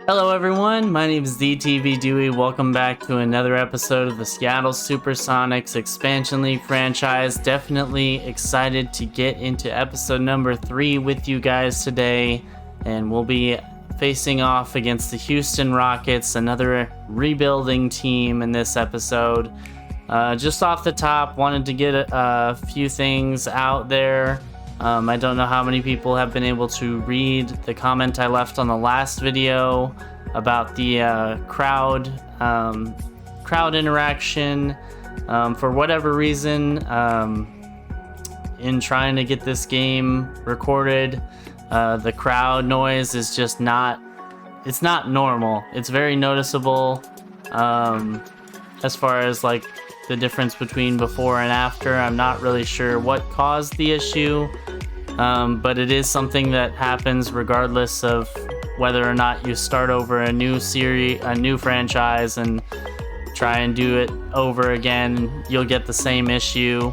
Hello everyone, my name is DTV Dewey. Welcome back to another episode of the Seattle Supersonics Expansion League franchise. Definitely excited to get into episode number 3 with you guys today. And we'll be facing off against the Houston Rockets, another rebuilding team in this episode. Just off the top, wanted to get a few things out there. I don't know how many people have been able to read the comment I left on the last video about the crowd interaction. For whatever reason, in trying to get this game recorded, the crowd noise is just it's not normal. It's very noticeable as far as like the difference between before and after. I'm not really sure what caused the issue, but it is something that happens regardless of whether or not you start over a new series, a new franchise, and try and do it over again. You'll get the same issue.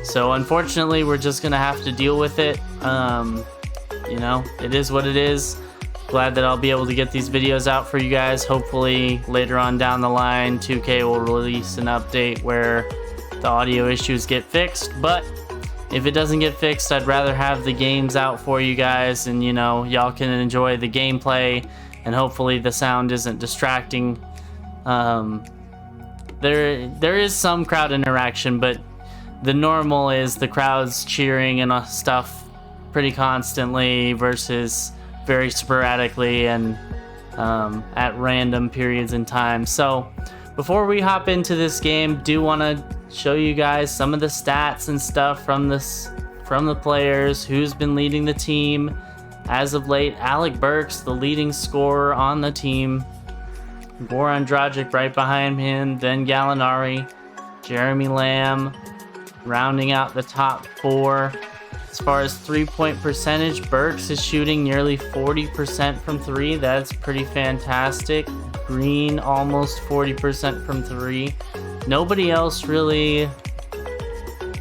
So unfortunately, we're just gonna have to deal with it. You know, it is what it is. Glad that I'll be able to get these videos out for you guys. Hopefully later on down the line, 2K will release an update where the audio issues get fixed. But if it doesn't get fixed, I'd rather have the games out for you guys, and you know, y'all can enjoy the gameplay, and hopefully the sound isn't distracting. There is some crowd interaction, but the normal is the crowds cheering and stuff pretty constantly versus very sporadically and at random periods in time. So before we hop into this game, do want to show you guys some of the stats and stuff from the players, who's been leading the team as of late. Alec Burks, the leading scorer on the team. Goran Dragic right behind him, then Gallinari, Jeremy Lamb rounding out the top 4. As far as 3-point percentage, Burks is shooting nearly 40% from 3. That's pretty fantastic. Green almost 40% from 3. Nobody else really.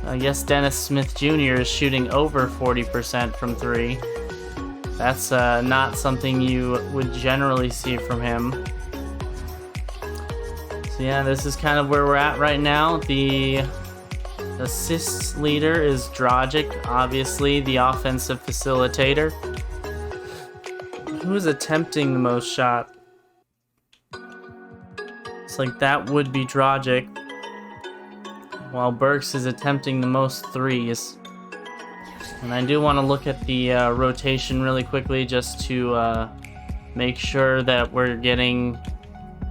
I guess Dennis Smith Jr. is shooting over 40% from 3. That's not something you would generally see from him. So yeah, this is kind of where we're at right now. The assists leader is Dragic, obviously the offensive facilitator. Who's attempting the most shot? It's like that would be Dragic, while Burks is attempting the most threes. And I do want to look at the rotation really quickly just to make sure that we're getting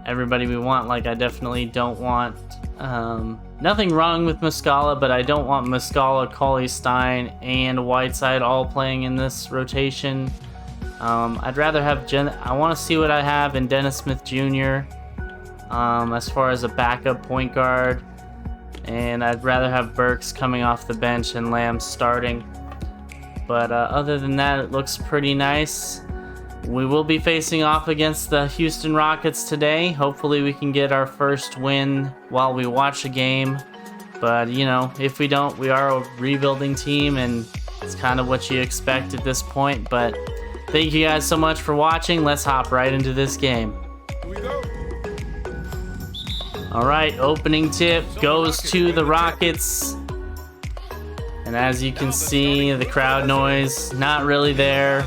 everybody we want. Like, I definitely don't want nothing wrong with Muscala, but I don't want Muscala, Cauley Stein, and Whiteside all playing in this rotation. I'd rather have I want to see what I have in Dennis Smith Jr. As far as a backup point guard, and I'd rather have Burks coming off the bench and Lamb starting. But other than that, it looks pretty nice. We will be facing off against the Houston Rockets today. Hopefully we can get our first win while we watch a game. But, you know, if we don't, we are a rebuilding team, and it's kind of what you expect at this point. But thank you guys so much for watching. Let's hop right into this game. Here we go. All right, opening tip goes to the Rockets. And as you can see, the crowd noise, not really there.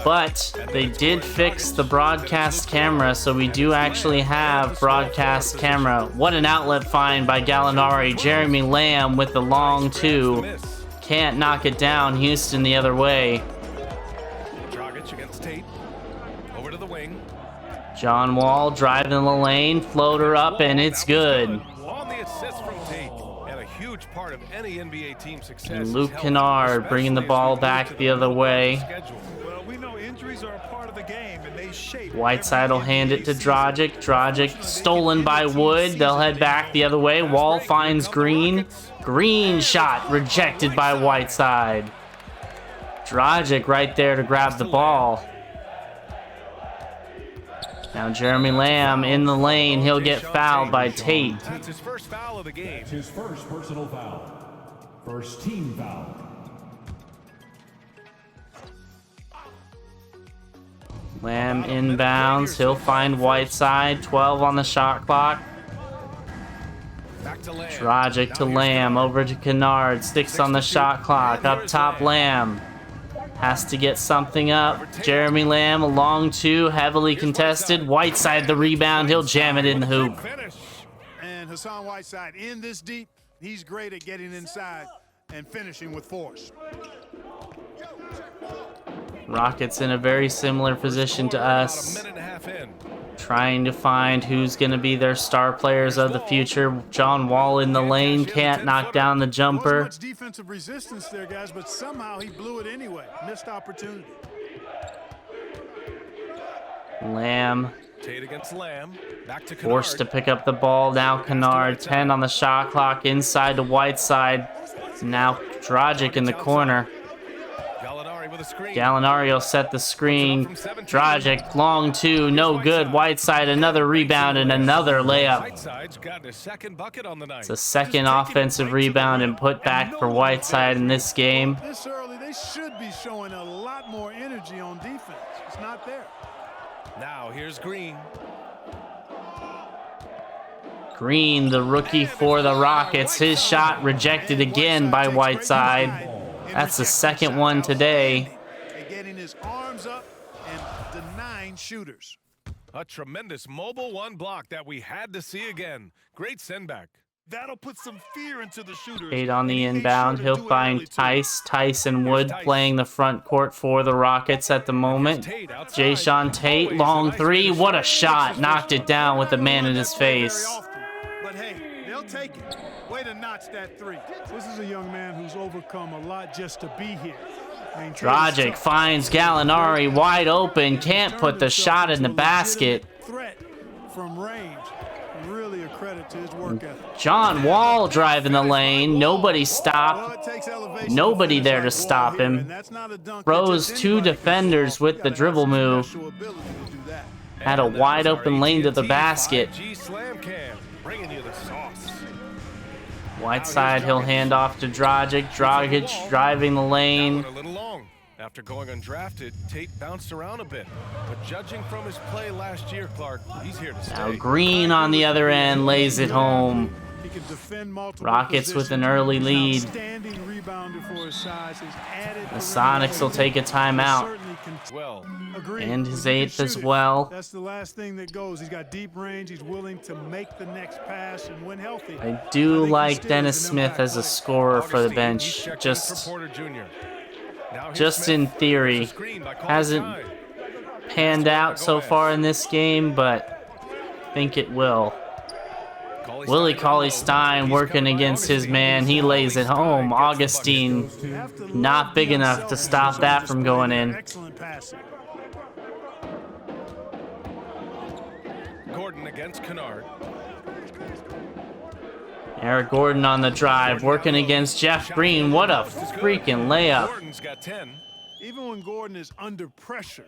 But they did fix the broadcast camera, so we do actually have broadcast camera. What an outlet find by Gallinari. Jeremy Lamb with the long 2. Can't knock it down. Houston the other way. Dragic against Tate. Over to the wing. John Wall driving the lane, floater up, and it's good. On the assist from Tate, and a huge part of any NBA team success. And Luke Kennard bringing the ball back the other way. We know injuries are a part of the game, and they shape. Whiteside will hand it to Dragic. Dragic stolen by Wood. They'll head back the other way. Wall finds Green. Green shot rejected by Whiteside. Dragic right there to grab the ball. Now Jeremy Lamb in the lane. He'll get fouled by Tate. That's his first foul of the game. That's his first personal foul. First team foul. Lamb inbounds. He'll find Whiteside. 12 on the shot clock. Back to Lamb. Dragic to Lamb. Over to Kennard. 6 on the shot clock. Up top, Lamb. Has to get something up. Jeremy Lamb, a long two. Heavily contested. Whiteside the rebound. He'll jam it in the hoop. And Hassan Whiteside in this deep, he's great at getting inside and finishing with force. Rockets in a very similar position to us. About a minute and a half in. Trying to find who's going to be their star players of the future. John Wall in the lane. Can't knock down the jumper. Wasn't much defensive resistance there, guys, but somehow he blew it anyway. Missed opportunity. Lamb Tate against Lamb. Back to forced to Kennard. pick up the ball. Now Kennard. 10 on the shot clock. Inside to Whiteside. Now Dragic in the corner. Gallinari with a screen. Gallinari will set the screen. Dragic, long two, no good. Whiteside, another rebound and another layup. Whiteside's gotten his second bucket on the night. It's a second offensive rebound and put back for Whiteside in this game. This early, they should be showing a lot more energy on defense. It's not there. Now here's Green. Green, the rookie for the Rockets. His shot rejected again by Whiteside. That's the second one today. Getting his arms up and denying shooters. A tremendous mobile one block that we had to see again. Great send back. That'll put some fear into the shooters. 8 on the And he made inbound. sure to He'll do it find early, too. Tyson Wood playing the front court for the Rockets at the moment. Jayshawn Tate, long three. What a shot. Knocked it down with the man in his face. Very often, but hey, they'll take it. Way to notch that three. This is a young man who's overcome a lot just to be here. Dragic finds Gallinari wide open. Can't put the shot in the basket. Threat from range. Really a credit to his work ethic. John Wall driving the lane. Nobody Well, stopped. it takes elevation Nobody to there finish to like stop Wall here, him. and that's not a dunk that Throws just 2 anybody can defenders pull off. with the You gotta have dribble some move. special ability to do that. Had a And that wide was our open lane to the AT&T basket. 5G Slam Cam, bringing you the sauce. Whiteside, he'll hand off to Dragic. Dragic driving the That lane. one a little long. After going undrafted, Tate bounced around a bit. But judging from his play last year, Clark, he's here to stay. Now Green on the other end lays it home. He can defend multiple Rockets with an positions. early He's lead. outstanding rebounder for his size. His added The Sonics will take a timeout. certainly can Well, agree. And his When you can 8th as shoot it, well. That's the last thing that goes. He's got deep range. He's willing to make the next pass, and when healthy, I do think he like still Dennis is an Smith impact as a player. scorer for the Augustine, he's bench. checked in for Just Porter Jr. Now here's just Smith. in theory. There's a screen by Colin Hasn't Stein. panned out so far in this game, but I think it will. Willie Cauley-Stein working against his man. He lays it home. Augustine Have to not love big the enough to unselfishness stop on that from display going there. in. Excellent passing. Gordon against Kennard. Eric Gordon on the drive, working against Jeff Green. What a freaking layup. Gordon's got 10. Even when Gordon is under pressure,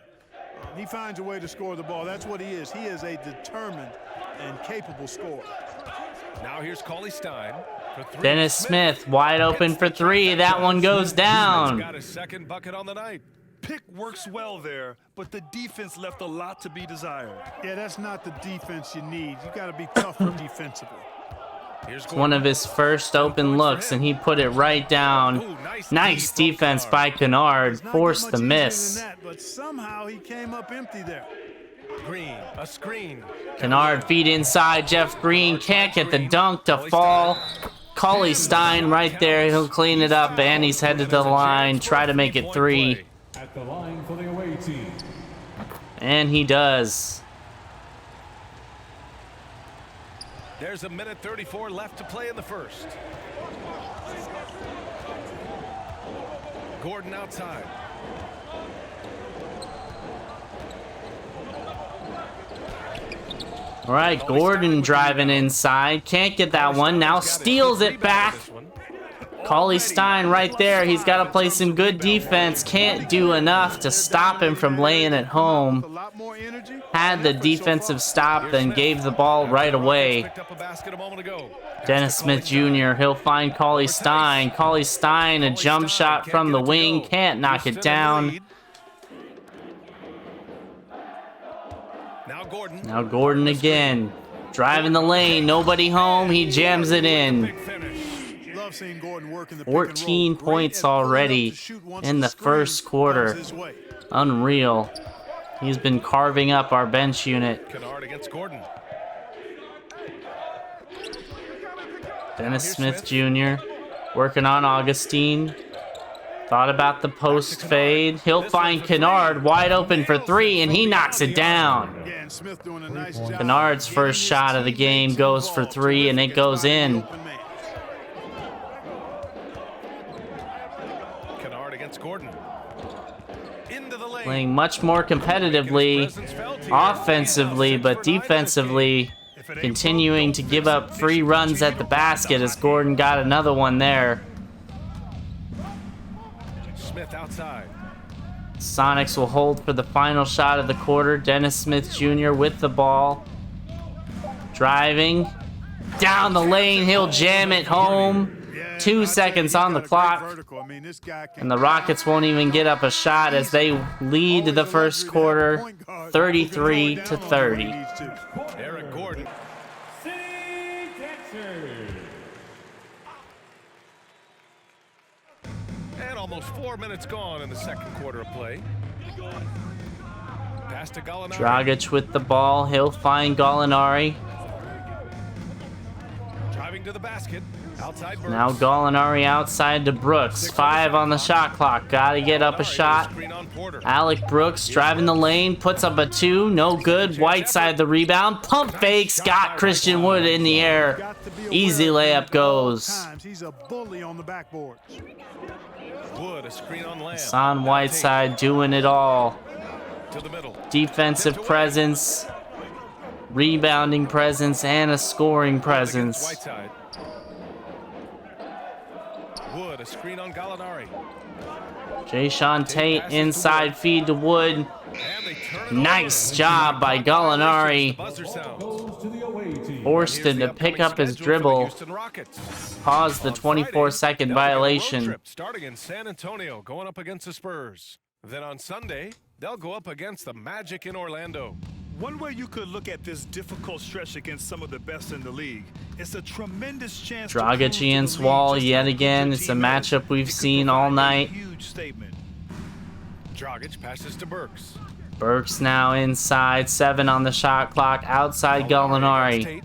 he finds a way to score the ball. That's what he is. He is a determined and capable scorer. Now here's Cauley Stein for 3. Dennis Smith wide open for 3. That one goes down. Got his second bucket on the night. Pick works well there, but the defense left a lot to be desired. Yeah, that's not the defense you need. You got to be tougher defensively. Here's It's one of his first open looks, and he put it right down. Nice defense by Kennard. It's not Forced much the easier miss. than that, but somehow he came up empty there. Green, a screen. Kennard feed inside. Jeff Green can't get the dunk to fall. Cauley-Stein right there. He'll clean it up, and he's headed to the line. Try to make it 3. At the line for the away team. And he does. There's a minute 34 left to play in the first. Gordon outside. All right, Gordon driving inside. Can't get that one. Now steals it back. Cauley-Stein right there. He's got to play some good defense. Can't do enough to stop him from laying it A home. lot more energy. Had the defensive stop, then gave the ball right away. Picked up a basket a moment ago. Dennis Smith Jr., he'll find Cauley-Stein. Cauley-Stein, a jump shot from the wing. Can't knock it down. Now Gordon again. Driving the lane, nobody home, he jams it in. Big finish. Love seeing Gordon work in the 14 pick and roll. points Great at pulling up already to shoot once in the screen first quarter. comes his way. Unreal. He's been carving up our bench unit. Kennard against Gordon. Dennis Smith Jr. working on Augustine. Thought about the post fade. He'll find Kennard wide open for three, and he knocks it down. Again, Smith doing a nice job Kennard's getting first his shot of the game teammates goes for involved. three, and it Terrific goes at finding in. the open man. Kennard against Gordon. Into the lane. Playing much more competitively, offensively, but defensively continuing to give up free runs at the basket as Gordon got another one there. Smith outside. Sonics will hold for the final shot of the quarter. Dennis Smith Jr. with the ball. Driving. Down the lane, he'll jam it home. 2 seconds on the clock. And the Rockets won't even get up a shot as they lead the first quarter 33 to 30. Eric Gordon. And almost 4 minutes gone in the second quarter of play. Pass to Gallinari. Dragic with the ball. He'll find Gallinari. Driving to the basket. Outside Burks. Now Gallinari outside to Brooks. 5 on the shot clock. Gotta get up a shot. Screen on Porter. Alec Brooks driving the lane. Puts up a 2. No good. Whiteside the rebound. Pump fakes. Got Christian Wood in the air. Easy layup goes. He's a bully on the backboards. Wood, a screen on Lamb. Hassan Whiteside doing it all. To the middle. Defensive presence, rebounding presence, and a scoring Against presence. Whiteside. Wood, a screen on Gallinari. Jayshawn Tate inside feed to Wood. And they turn it Nice over. job by Gallinari. Buzzer sounds. Goes to the away team. Forced him to pick up his dribble. Caused the 24-second violation. Starting in San Antonio, going up against the Spurs. Then on Sunday, they'll go up against the Magic in Orlando. One way you could look at this difficult stretch against some of the best in the league, it's a tremendous chance to prove Dragic to the against league Wall just yet how good again. your It's a team is. matchup we've It could seen all provide a night. Huge statement. Dragic passes to Burks. Burks now inside. 7 on the shot clock. Outside Gallinari. Tate.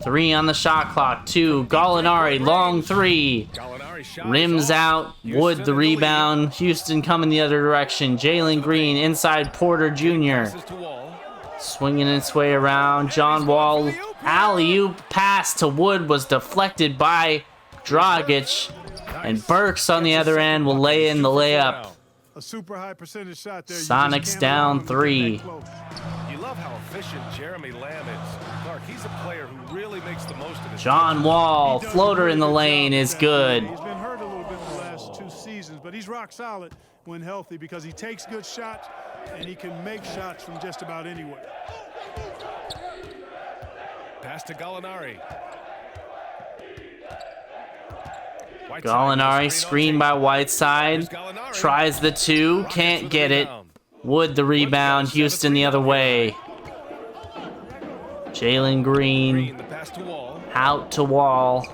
3 on the shot clock. 2. Gallinari. Long 3. Gallinari shot Rims is off. out. Houston Wood in the the lead. rebound. Houston coming the other direction. Jalen Green inside Porter Jr. Passes to Wall. Swinging its way around. John Wall. Alley-oop pass to Wood was deflected by Dragic. And Burks on the other end will lay in the layup. A super high percentage shot there. You just Sonics can't down allow him to get 3. that close. You love how efficient Jeremy Lamb is. Clark, he's a player who really makes the most of his John Wall. He does a Floater really in the good lane job is with that. good. He's been hurt a little bit the last 2 seasons, but he's rock solid when healthy because he takes good shots and he can make shots from just about anywhere. Pass to Gallinari. Whiteside Gallinari with a screened on by Tate. Whiteside. Here's Gallinari. Tries the 2. Rockets Can't with the get it. rebound. Wood the rebound. Houston the other way. Jalen Green Green, the pass to Wall. out to Wall.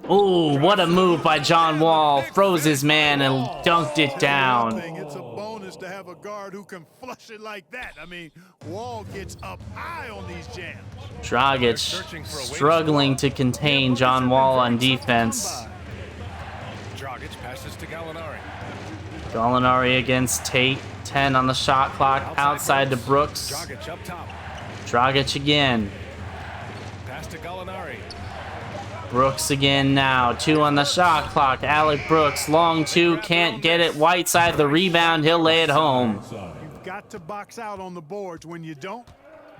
Ooh, what a move by John Wall. Froze his man and dunked it down. It's a bonus to have a guard who can flush it like that. I mean, Wall gets up high on these jams. Dragic struggling to contain John Wall on defense. Dragic passes to Gallinari. Gallinari against Tate. 10 on the shot clock. Outside to Brooks. Dragic up top. Dragic again. Pass to Gallinari. Brooks again now. 2 on the shot clock. Alec Brooks. Long 2. Can't get it. Whiteside the rebound. He'll lay it home. You've got to box out on the boards. When you don't,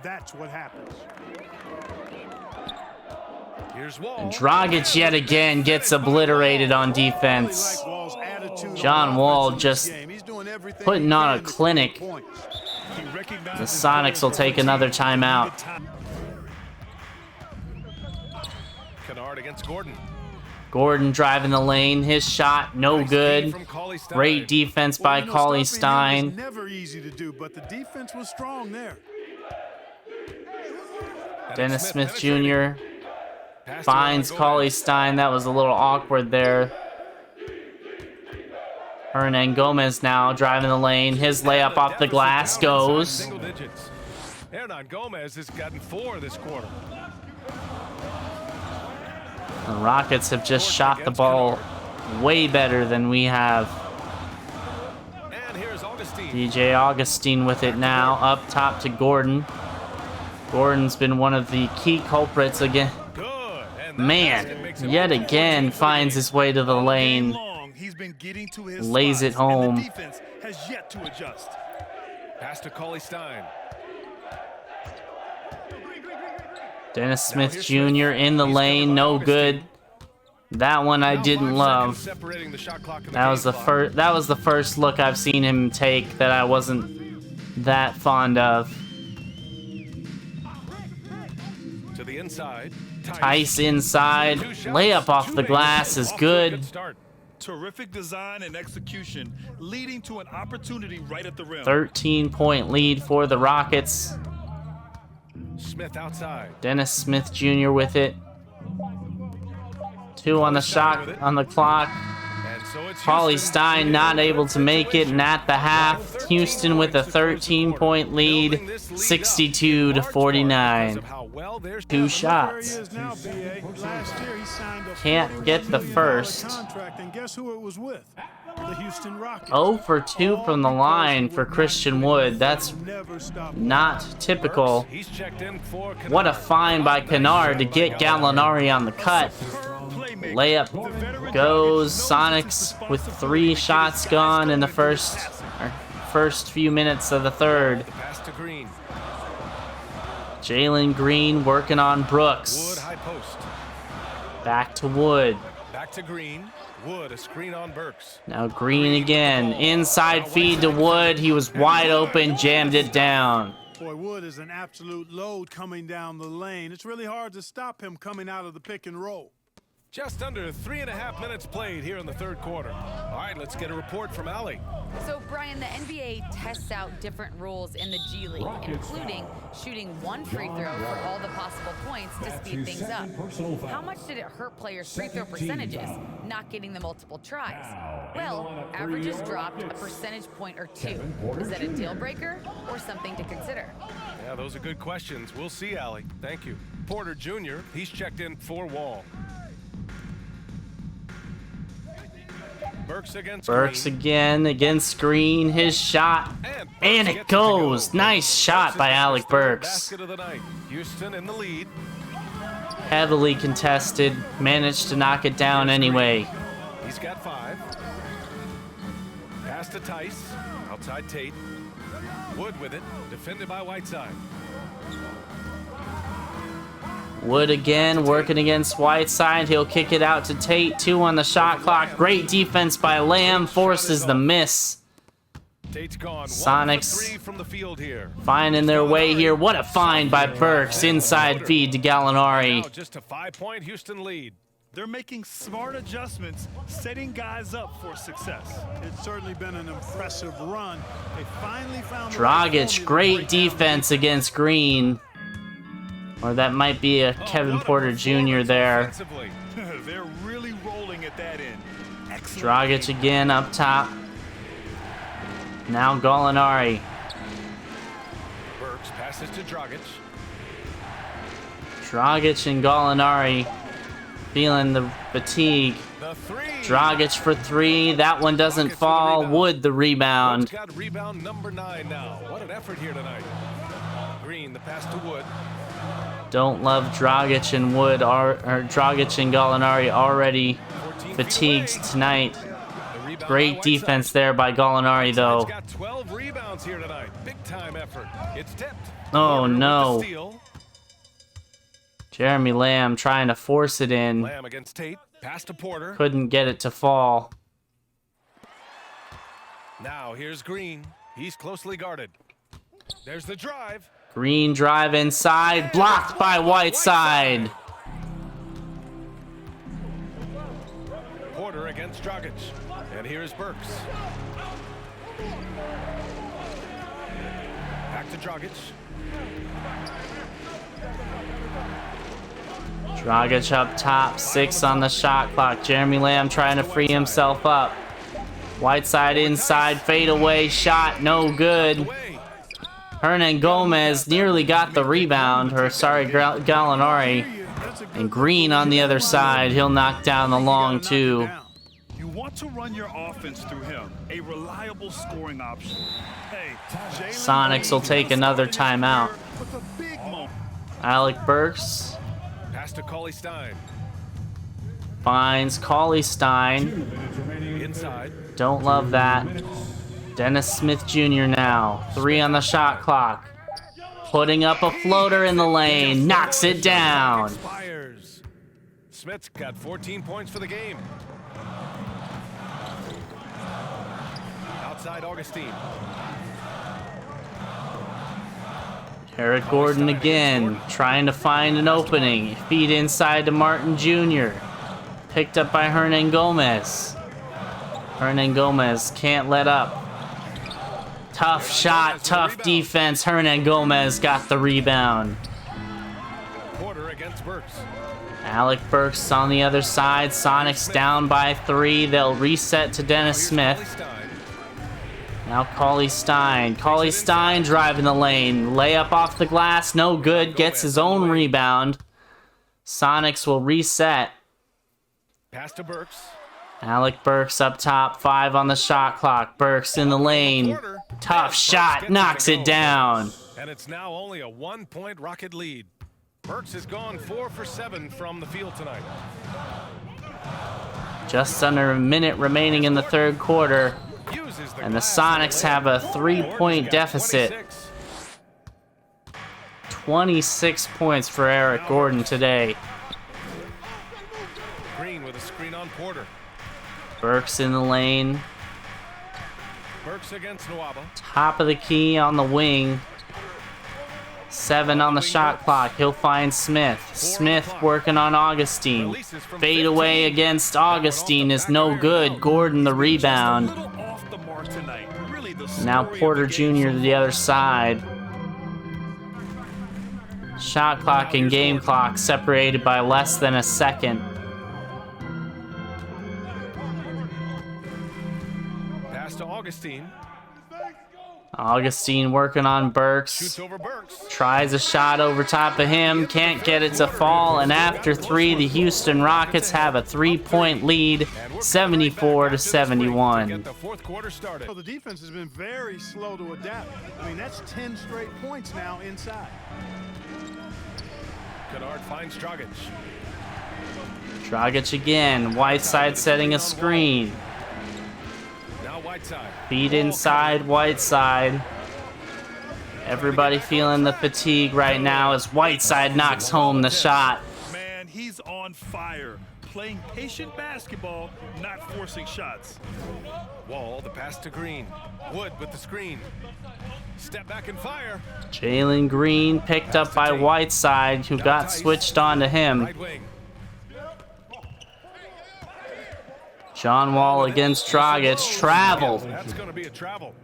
that's what happens. Here's Wall. Dragic yet again gets obliterated on defense. John Wall just putting on a clinic. The Sonics will take another timeout. Kennard against Gordon. Gordon driving the lane. His shot, no good. Great defense by Cauley Stein. Was never easy to do, but the defense was strong there. Dennis Smith Jr. finds Cauley Stein. That was a little awkward there. Hernan Gomez now driving the lane. His layup off the glass goes. Hernan Gomez has gotten 4 this quarter. The Rockets have just shot the ball way better than we have. And here's Augustine. DJ Augustine with it now. Up top to Gordon. Gordon's been one of the key culprits again. Man, yet again finds his way to the lane. Lays it home. Pass to Cauley Stein. Dennis Smith Jr. in the lane, no good. That one I didn't love. That was the first look I've seen him take that I wasn't that fond of. To the inside. Tice inside. Layup off the glass is good. Terrific design and execution, leading to an opportunity right at the rim. 13-point lead for the Rockets. Smith outside. Dennis Smith Jr. with it. 2 on the shot on the clock. Cauley Stein not able to make it, and at the half, Houston with a 13-point lead, 62 to 49. 2 shots. Can't get the first. 0 for 2 from the line for Christian Wood. That's not typical. What a find by Kennard to get Gallinari on the cut. Layup goes. Sonics with 3 shots gone in the first few minutes of the third. Jalen Green working on Brooks. Back to Wood. Back to Green. Wood, a screen on Burks. Now Green again. Inside feed to Wood. He was wide open, jammed it down. Boy, Wood is an absolute load coming down the lane. It's really hard to stop him coming out of the pick and roll. Just under 3.5 minutes played here in the third quarter. All right, let's get a report from Allie. So, Brian, the NBA tests out different rules in the G League, including shooting 1 free throw for all the possible points to speed things up. How much did it hurt players' free throw percentages, not getting the multiple tries? Well, averages dropped a percentage point or 2. Is that a deal breaker or something to consider? Yeah, those are good questions. We'll see, Allie. Thank you. Porter Jr., he's checked in for Wall. Burks again against Green. His shot. And it goes. Nice shot by Alec Burks. Houston in the lead. Heavily contested. Managed to knock it down anyway. He's got 5. Pass to Tice. Outside Tate. Wood with it. Defended by Whiteside. Wood again working against Whiteside. He'll kick it out to Tate. 2 on the shot clock. Great defense by Lamb. Forces the miss. Sonics from the field here. finding their way here. What a find by Burks. Inside feed to Gallinari. Just a 5-point Houston lead. They're making smart adjustments, setting guys up for success. It's certainly been an impressive run. They finally found Dragic, great defense against Green. Or that might be a Kevin Porter Jr. there. They're really rolling at that end. Dragic again up top. Now Gallinari. Burks passes to Dragic. Dragic and Gallinari feeling the fatigue. Dragic for 3. That one doesn't fall. Wood the rebound. Got rebound number 9 now. What an effort here tonight. Green, the pass to Wood. Don't love Dragic and Wood, or Dragic and Gallinari already fatigued tonight. Great defense there by Gallinari, though. Got 12 rebounds here tonight. Big time effort. It's tipped. Oh no. Jeremy Lamb trying to force it in. Lamb against Tate. Pass to Porter. Couldn't get it to fall. Now here's Green. He's closely guarded. There's the drive. Green drive inside, blocked by Whiteside. finds Dragic. And here is Burks. Back to Dragic. Dragic up top, 6 on the shot clock. Jeremy Lamb trying to free himself up. Whiteside inside, fadeaway shot, no good. Hernan Gomez nearly got the rebound, or sorry, Gallinari. And Green on the other side, he'll knock down the long two. You want to run your offense through him, a reliable scoring option. Hey, Sonics will take another timeout. Alec Burks Pass to Cauley-Stein. finds Cauley-Stein. Inside. Don't love that. Dennis Smith Jr. now. 3 on the shot clock. Putting up a floater in the lane. Knocks it down. Expires. Smith's got 14 points for the game. Outside Augustine. Eric Gordon again. Trying to find an opening. Feed inside to Martin Jr. Picked up by Hernan Gomez. Hernan Gomez can't let up. Tough shot, tough defense. Hernan Gomez got the rebound. Porter against Burks. Alec Burks on the other side. Sonics down by 3. They'll reset to Dennis Smith. Cauley-Stein. Now Cauley-Stein. Cauley-Stein driving the lane. Layup off the glass, no good. Gets his own rebound. Sonics will reset. Pass to Burks. Alec Burks up top, 5 on the shot clock. Burks in the lane. Tough shot, knocks it down. And it's now only a 1-point Rocket lead. Burks has gone 4 for 7 from the field tonight. Just under a minute remaining in the third quarter. And the Sonics have a 3-point deficit. 26 points for Eric Gordon today. Green with a screen on Porter. Burks in the lane. Burks against Nwaba. Top of the key on the wing. 7 on the shot clock. He'll find Smith. Smith working on Augustine. Fade away against Augustine is no good. Gordon the rebound. Now Porter Jr. to the other side. Shot clock and game clock separated by less than a second. Pass to Augustine. Augustine working on Burks. Shoots over Burks. Tries a shot over top of him. Can't get it to fall. And after 3, the Houston Rockets have a 3-point lead, 74 to 71. Get the fourth quarter started. The defense has been very slow to adapt. I mean, that's 10 straight points now inside. Kennard finds Dragic. Dragic again. Whiteside setting a screen. Now Whiteside. Feed inside, Whiteside. Everybody feeling the fatigue right now as Whiteside knocks home the shot. Man, he's on fire. Playing patient basketball, not forcing shots. Wall, the pass to Green. Wood with the screen. Step back and fire. Jalen Green picked up by Whiteside, who got switched on to him. Right wing. John Wall against Dragic. Traveled. That's going to be a travel.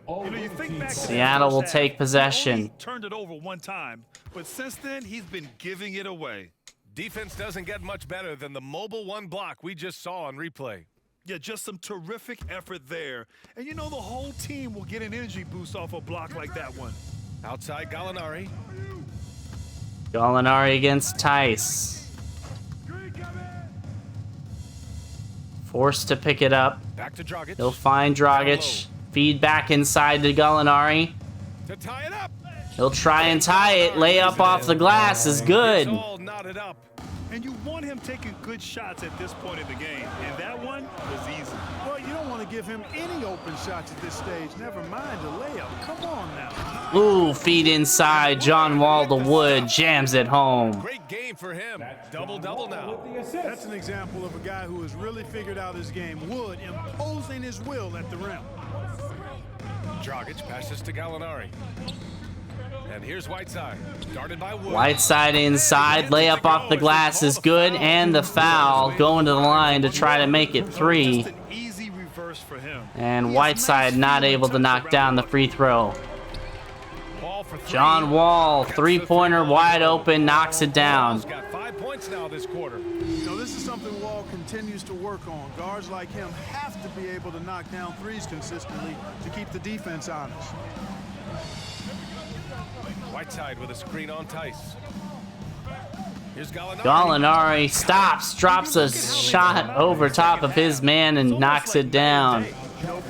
You think back to Seattle the will first take half, possession. he turned it over one time, but since then he's been giving it away. Defense doesn't get much better than the mobile 1 block we just saw on replay. Yeah, just some terrific effort there. And you know the whole team will get an energy boost off a block like that one. Outside Gallinari. Gallinari against Tice. Forced to pick it up. Back to Dragic. He'll find Dragic. Feed back inside to Gallinari. To tie it up. He'll try and tie it. Layup off the glass is good. It's all knotted up. And you want him taking good shots at this point in the game. And that one was easy. Well, you don't want to give him any open shots at this stage. Never mind the layup. Come on now. Ooh, feed inside. John Wall to Wood. Jams it home. Great game for him. Double-double now. That's an example of a guy who has really figured out his game. Wood imposing his will at the rim. Dragic passes to Gallinari. And here's Whiteside. Guarded by Wood. Whiteside inside, layup off the glass is good, and the foul going to the line to try to make it 3. Just an easy reverse for him. And Whiteside not able to knock down the free throw. Ball for 3. John Wall, three-pointer wide open, knocks it down. Wall's got 5 points now this quarter. You know, this is something Wall continues to work on. Guards like him have to be able to knock down threes consistently to keep the defense honest. Whiteside with a screen on Tice. Here's Gallinari. Gallinari stops, drops a shot over top of his man and knocks it down.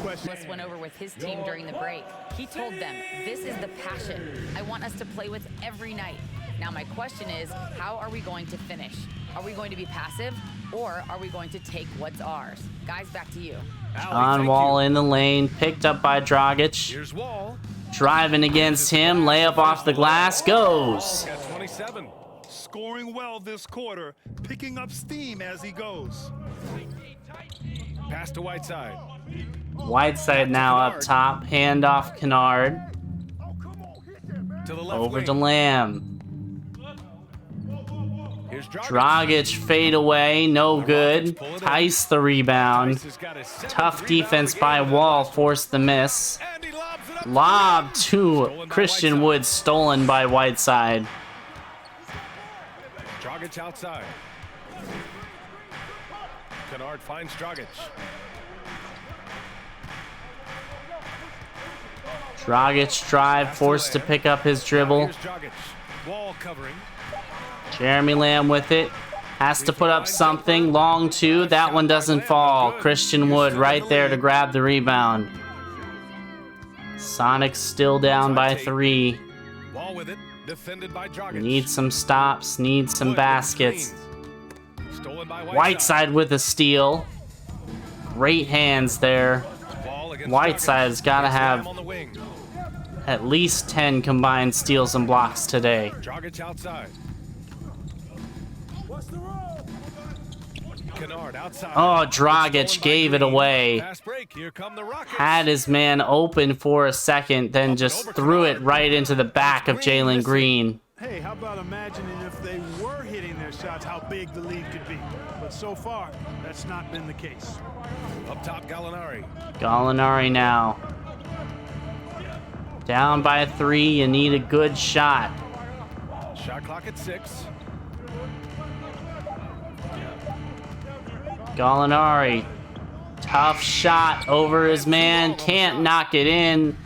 This went over with his team during the break. He told them, this is the passion I want us to play with every night. Now my question is, how are we going to finish? Are we going to be passive, or are we going to take what's ours? Guys, back to you. John Wall in the lane, picked up by Dragic. Here's Wall. Driving against him, layup off the glass, goes. Got 27. Scoring well this quarter, picking up steam as he goes. Pass to Whiteside. Whiteside now up top, handoff Kennard. To the left Over wing. to Lamb. Here's Dragic fade away, no good. Tice the rebound. Tice has got his second Tough rebound defense of the by game. Wall, forced the miss. And he lobs it up. Lob to Stolen by Christian Whiteside. Wood, stolen by Whiteside. Dragic outside. Kennard finds Dragic. Dragic drive, forced to pick up his dribble. Here's Dragic. Wall covering. Jeremy Lamb with it. Has to put up something. Long two. That one doesn't fall. Christian Wood right there to grab the rebound. Sonics still down by 3. Wall with it. Defended by Dragic. Need some stops. Need some Wood baskets. cleans. Stolen by Whiteside with a steal. Great hands there. Ball against Whiteside's Dragic. got to Here's have Lamb on the wing. at least 10 combined steals and blocks today. Dragic outside. Kennard outside. Oh, Dragic Stolen by gave it Green. away. Fast break. Here come the Rockets. Had his man open for a second, then just threw it right into the back of Jalen Green. Hey, how about imagining if they were hitting their shots, how big the lead could be? But so far, that's not been the case. Up top, Gallinari. Gallinari now. Down by 3, you need a good shot. Shot clock at 6. Gallinari. Tough shot over his man, can't knock it in.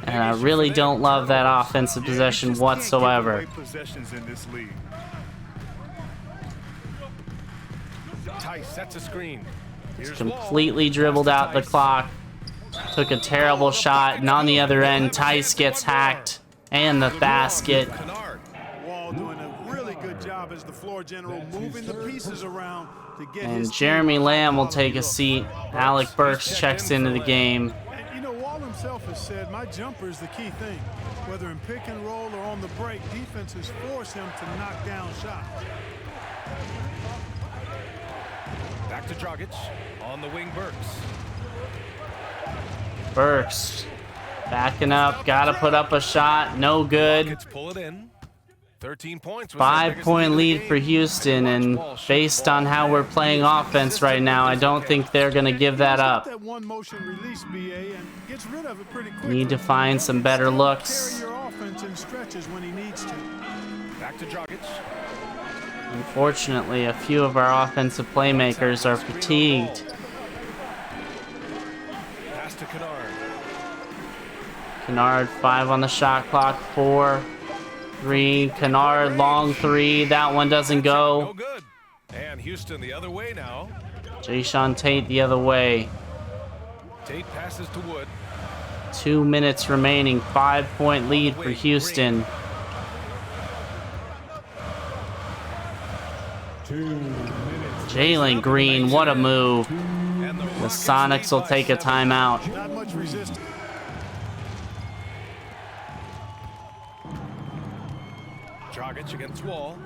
And I really don't love that offensive possession whatsoever. Possessions in this league. Tice sets a screen. Here's Completely Wall. dribbled Pass to out the Tice. clock. Took a terrible shot, and on the other end, Tice gets hacked. And the basket. Kennard. Wall doing a really good job as the floor general, moving the pieces around to get his And team Jeremy a Lamb will high-quality take a look. seat. Alec Burks checks into the game. And you know, Wall himself has said, my jumper is the key thing. Whether in pick and roll or on the break, defenses force him to knock down shots. Back to Dragic. On the wing, Burks. Burks backing up, gotta put up a shot, no good. Rockets pull it in. 13 points. was their biggest 5-point of the lead game. for Houston, and based on how we're playing offense right now, I don't think they're gonna give that He's got up. that one motion release, BA, and gets rid of it pretty quickly. Need to find some better Carry looks. your offense in stretches when he needs to. Back to Dragic. Unfortunately, a few of our offensive playmakers are fatigued. Pass to Kennard. Kennard 5 on the shot clock, 4, 3. Kennard long 3. That one doesn't No go. good. And Houston the other way now. Jayshawn Tate the other way. Tate passes to Wood. 2 minutes remaining. 5-point lead for Houston. 2 minutes. Jalen Green, what a move. And the The Sonics will take a timeout. Not much resistance. Dragic against Wall.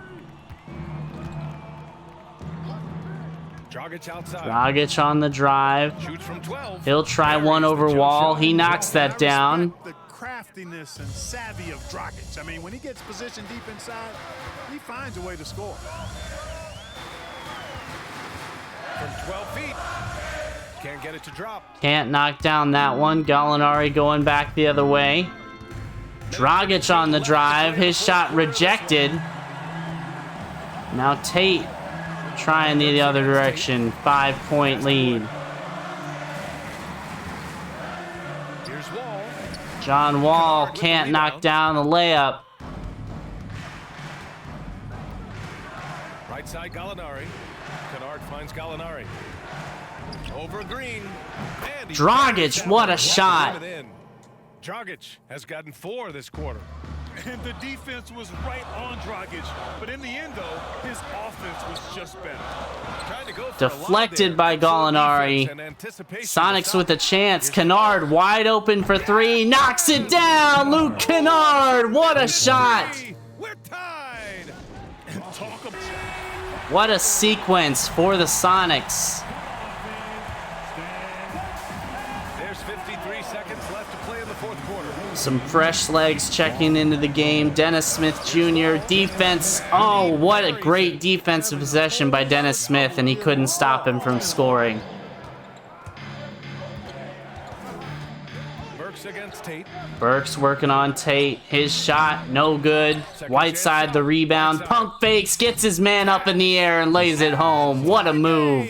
Dragic outside. Dragic on the drive. Shoots from 12. He'll try Buries one the over jump Wall. shot. He knocks that down. The craft craftiness and savvy of Dragic. I mean, when he gets positioned deep inside, he finds a way to score. From 12 feet. Can't get it to drop. Can't knock down that one. Gallinari going back the other way. Dragic on the drive. His shot rejected. Now Tate trying the other direction. 5-point lead. Here's Wall. John Wall can't knock down the layup. Right side Gallinari. Kennard finds Gallinari. Over Green. And he Dragic, what a shot. Dragic has gotten 4 this quarter. And the defense was right on Dragic. But in the end, though, his offense was just better. Trying to go for Deflected by Gallinari. Sonics with a chance. Kennard wide open for 3. Knocks it down. Luke Kennard. What a shot. We're tied. And talk about What a sequence for the Sonics. There's 53 seconds left to play in the 4th quarter. Some fresh legs checking into the game. Dennis Smith Jr. Defense. Oh, what a great defensive possession by Dennis Smith, and he couldn't stop him from scoring. Burks against Tate. Burks working on Tate. His shot, no good. Whiteside the rebound. Pump fakes, gets his man up in the air and lays it home. What a move.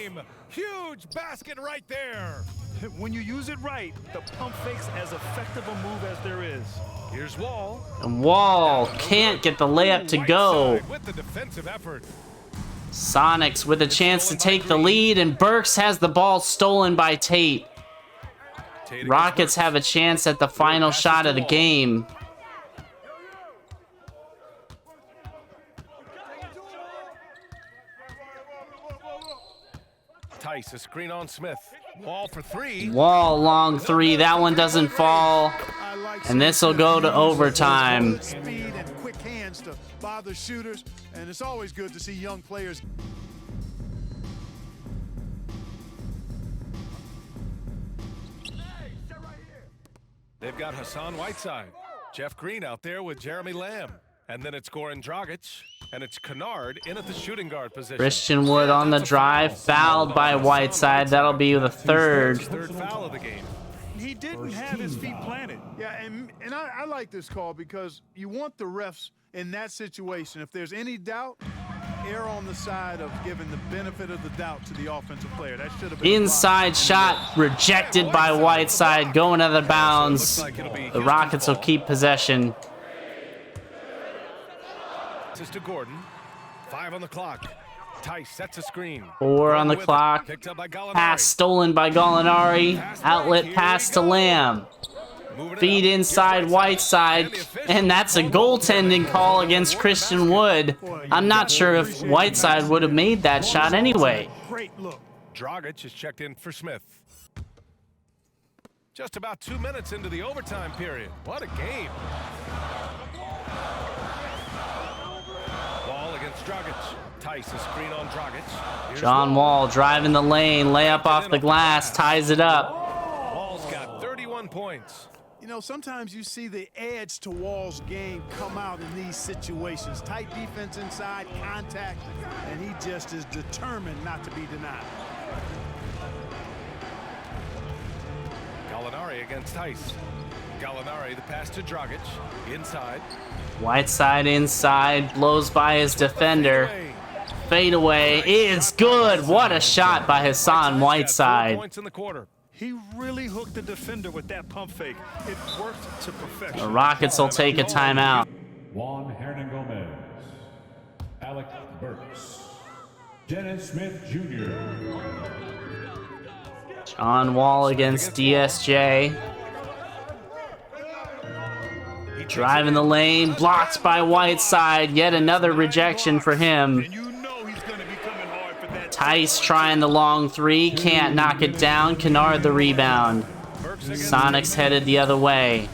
Huge basket right there. when you use it right, the pump fake's as effective a move as there is. Here's Wall. And Wall can't get the layup to go. With the defensive effort. Sonics with a chance to take the lead, and Burks has the ball stolen by Tate. Rockets have a chance at the final shot of the game. Tice, a screen on Smith. Wall for 3. Wall long 3. That one doesn't fall. And this will go to overtime. Speed and quick hands to bother shooters, and it's always good to see young players. They've got Hassan Whiteside. Jeff Green out there with Jeremy Lamb. And then it's Goran Dragic. And it's Kennard in at the shooting guard position. Christian Wood on the drive, fouled by Whiteside. That'll be the third. Third foul of the game. He didn't have his feet planted. Yeah, and I like this call because you want the refs in that situation. If there's any doubt, err on the side of giving the benefit of the doubt to the offensive player. That should have been Inside shot rejected by Whiteside, going out of bounds. The Rockets will keep possession. This is to Gordon. 5 on the clock. Tice sets a screen. 4 on the With it. clock. Picked up by Gallinari. Pass stolen by Gallinari. Outlet pass to Lamb. Moving it Feed up. inside Whiteside. And that's a goaltending call against Christian Wood. I'm not sure if Whiteside would have made that shot anyway. great look. Dragic is checked in for Smith. Just about 2 minutes into the overtime period. What a game. Wall against Dragic. Tice, a screen on Dragic. Here's John Wall driving the lane, layup off the glass, ties it up. Wall's got 31 points. You know, sometimes you see the edge to Wall's game come out in these situations. Tight defense inside, contact, and he just is determined not to be denied. Gallinari against Tice. Gallinari, the pass to Dragic. Inside. Whiteside inside, blows by his defender. Fadeaway is good. What a shot by Hassan Whiteside. Points in the quarter. He really hooked the defender with that pump fake. It worked to perfection. The Rockets will take a timeout. Juan Hernan Gomez, Alec Burks, Dennis Smith Jr., John Wall against DSJ. Driving the lane, blocked by Whiteside. Yet another rejection for him. And you know he's going to be coming hard for that. Tice trying the long 3, can't knock it down. Kennard the rebound. Sonics headed the other way.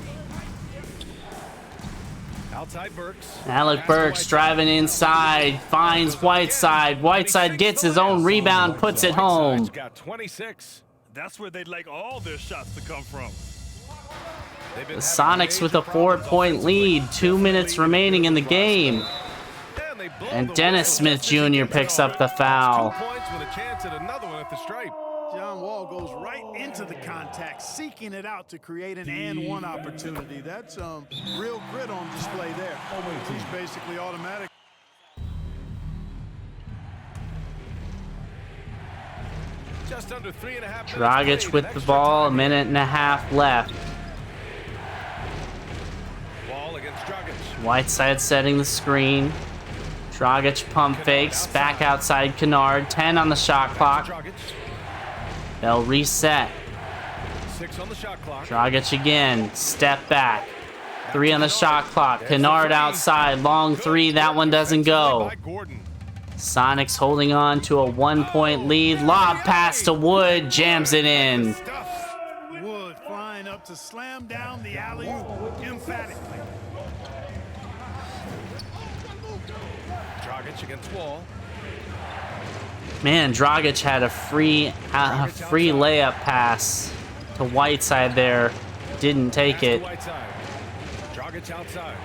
Outside Burks. Alec Burks driving inside, finds Whiteside. Whiteside gets his own rebound, puts it home. Got 26. That's where they'd like all their shots to come from. The Sonics with a 4-point lead. 2 minutes remaining in the game. And Dennis Smith Jr. picks up the foul. 2 points with a chance at another one at the stripe. John Wall goes right into the contact, seeking it out to create an and-one opportunity. That's real grit on display there. He's basically automatic. Just under 3.5 minutes. Dragic with the ball, a minute and a half left. Wall against Dragic. Whiteside setting the screen. Dragic pump fakes, back outside Kennard. 10 on the shot clock. Dragic. They'll reset. 6 on the shot clock. Dragic again, step back. 3 on the shot clock. Kennard outside, long 3. That one doesn't go. By Gordon. Sonics holding on to a 1-point lead. Lob pass to Wood, jams it in. Wood flying up to slam down the alley-oop emphatically. Dragic against Wall. Man, Dragic had a free layup pass to Whiteside there. Didn't take it. Dragic outside.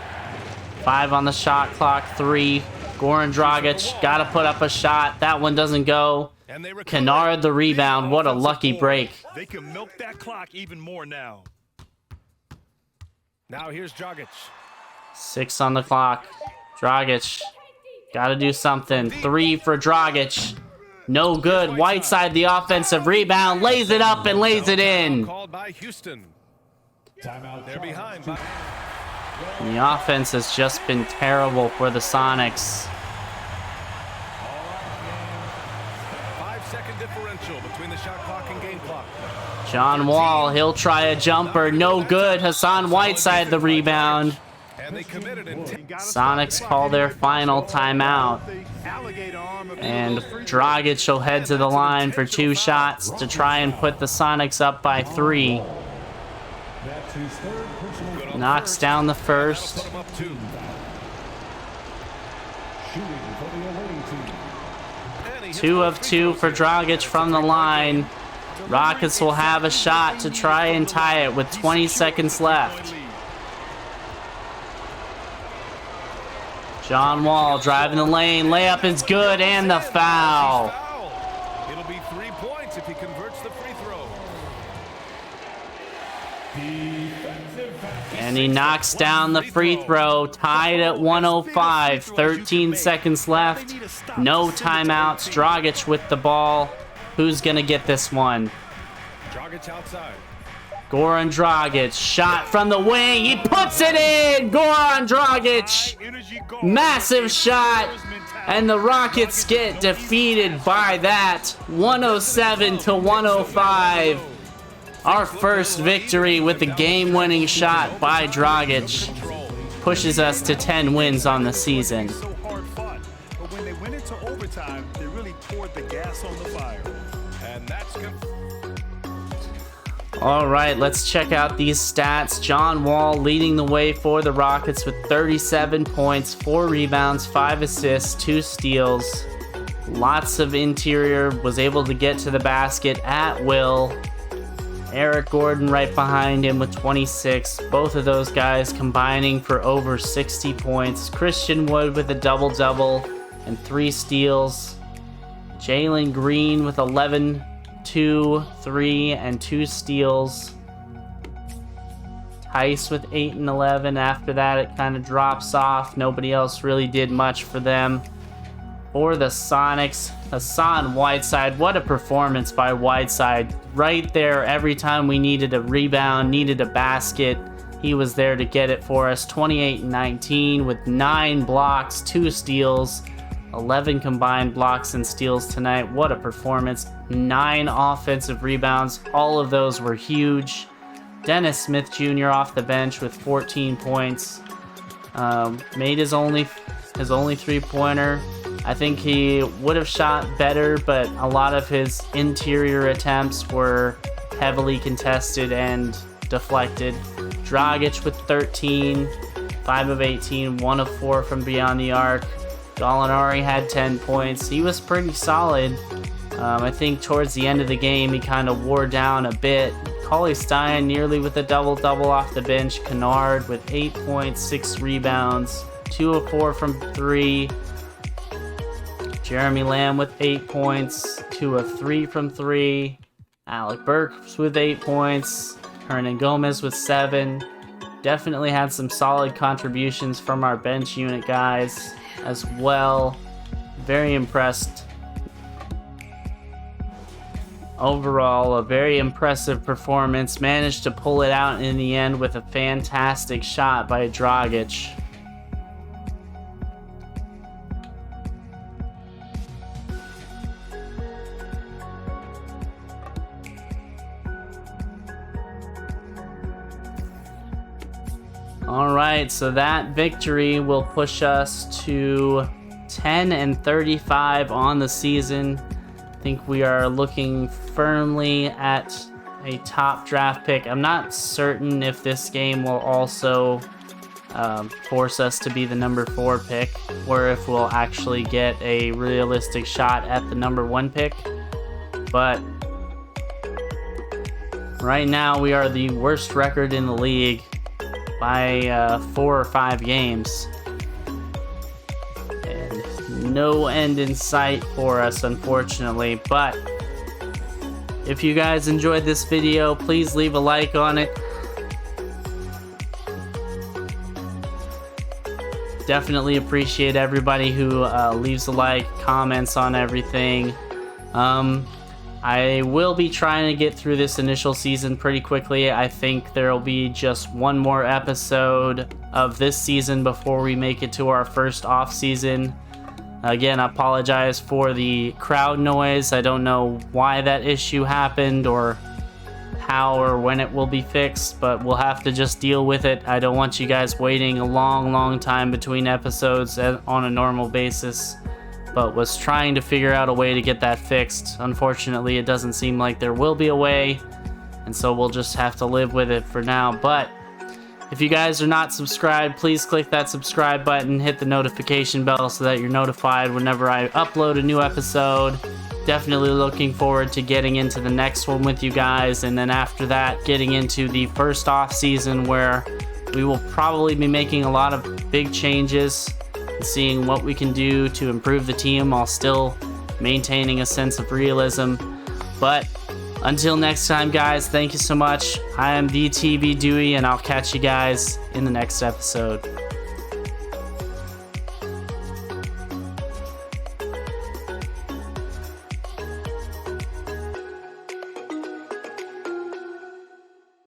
5 on the shot clock, 3. Goran Dragic, gotta put up a shot. That one doesn't go. Kennard the rebound. What a lucky break. They can milk that clock even more now. Now here's Dragic. 6 on the clock. Dragic, gotta do something. 3 for Dragic. No good. Whiteside the offensive rebound, lays it up and lays it in. Called by Houston. Timeout. They're behind. And the offense has just been terrible for the Sonics. 5-second differential between the shot clock and game clock. John Wall, he'll try a jumper. No good. Hassan Whiteside the rebound. And they committed in Sonics call their final timeout. And Dragic will head to the line for 2 shots to try and put the Sonics up by 3. That's his third personal foul. Knocks down the first. Put 'em up 2. Shooting for the away team. And he hits 2 the of free 2 throw for series. Dragic from the line. Rockets will have a shot to try and tie it with 20 seconds left. John Wall driving the lane. Layup is good and the foul. It'll be 3 points if he converts the free throw. And he knocks down the free throw. Tied at 105. 13 seconds left. No timeouts. Dragic with the ball. Who's going to get this one? Dragic outside. Goran Dragic. Shot from the wing. He puts it in. Goran Dragic. Massive shot. And the Rockets get defeated by that. 107 to 105. Our first victory with the game-winning shot by Dragic pushes us to 10 wins on the season. So hard fought, but when they went into overtime, they really poured the gas on the fire. And that's good. All right, let's check out these stats. John Wall leading the way for the Rockets with 37 points, 4 rebounds, 5 assists, 2 steals. Lots of interior, was able to get to the basket at will. Eric Gordon right behind him with 26. Both of those guys combining for over 60 points. Christian Wood with a double-double and 3 steals. Jalen Green with 11, 2, 3, and 2 steals. Tice with 8 and 11. After that, it kind of drops off. Nobody else really did much for them. For the Sonics, Hassan Whiteside. What a performance by Whiteside. Right there every time we needed a rebound, needed a basket. He was there to get it for us. 28 and 19 with 9 blocks, 2 steals, 11 combined blocks and steals tonight. What a performance. 9 offensive rebounds. All of those were huge. Dennis Smith Jr. off the bench with 14 points. Made his only 3-pointer. I think he would have shot better, but a lot of his interior attempts were heavily contested and deflected. Dragic with 13, 5 of 18, 1 of 4 from beyond the arc. Gallinari had 10 points. He was pretty solid. I think towards the end of the game, he kind of wore down a bit. Stein nearly with a double-double off the bench. Kennard with 8 points, 6 rebounds, 2 of 4 from 3. Jeremy Lamb with 8 points, 2 of 3 from 3. Alec Burks with 8 points. Hernan Gomez with 7. Definitely had some solid contributions from our bench unit guys as well. Very impressed. Overall, a very impressive performance. Managed to pull it out in the end with a fantastic shot by Dragic. Alright, so that victory will push us to 10-35 on the season. I think we are looking firmly at a top draft pick. I'm not certain if this game will also force us to be the number 4 pick, or if we'll actually get a realistic shot at the number 1 pick. But right now we are the worst record in the league by 4 or 5 games, and no end in sight for us, unfortunately. But if you guys enjoyed this video, please leave a like on it. Definitely appreciate everybody who leaves a like, comments on everything. I will be trying to get through this initial season pretty quickly. I think there will be just one more episode of this season before we make it to our first off season. Again, I apologize for the crowd noise. I don't know why that issue happened or how or when it will be fixed, but we'll have to just deal with it. I don't want you guys waiting a long time between episodes on a normal basis, but was trying to figure out a way to get that fixed. Unfortunately, it doesn't seem like there will be a way, and so we'll just have to live with it for now. But if you guys are not subscribed, please click that subscribe button, hit the notification bell so that you're notified whenever I upload a new episode. Definitely looking forward to getting into the next one with you guys, and then after that, getting into the first off season where we will probably be making a lot of big changes, seeing what we can do to improve the team while still maintaining a sense of realism. But until next time, guys, thank you so much. I am the TB Dewey, and I'll catch you guys in the next episode.